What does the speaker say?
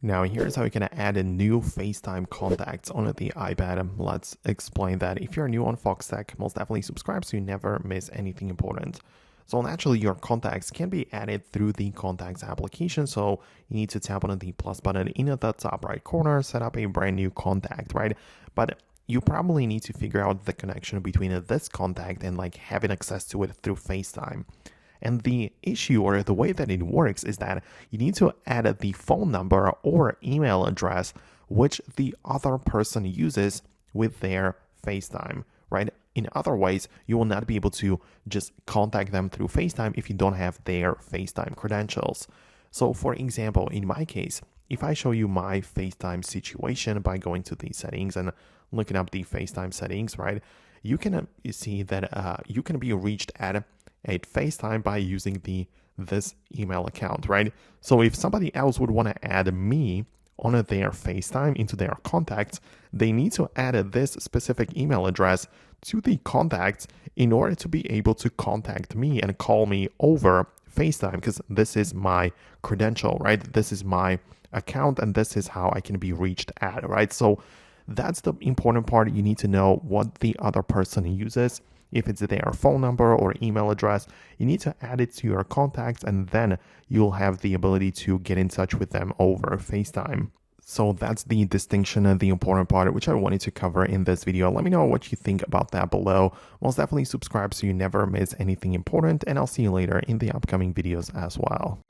Now here's how you can add a new FaceTime contacts on the iPad. Let's explain that. If you're new on Foxtecc, most definitely subscribe so you never miss anything important. So naturally your contacts can be added through the contacts application. So you need to tap on the plus button in the top right corner, set up a brand new contact, right? But you probably need to figure out the connection between this contact and like having access to it through FaceTime. And the issue or the way that it works is that you need to add the phone number or email address which the other person uses with their FaceTime, right? In other ways, you will not be able to just contact them through FaceTime if you don't have their FaceTime credentials. So for example, in my case, if I show you my FaceTime situation by going to the settings and looking up the FaceTime settings, right? You can see that you can be reached at FaceTime by using this email account, right? So if somebody else would want to add me on their FaceTime into their contacts, they need to add this specific email address to the contacts in order to be able to contact me and call me over FaceTime, because this is my credential, right? This is my account and this is how I can be reached at, right? So that's the important part. You need to know what the other person uses. If it's their phone number or email address, you need to add it to your contacts and then you'll have the ability to get in touch with them over FaceTime. So that's the distinction and the important part which I wanted to cover in this video. Let me know what you think about that below. Most definitely subscribe so you never miss anything important, and I'll see you later in the upcoming videos as well.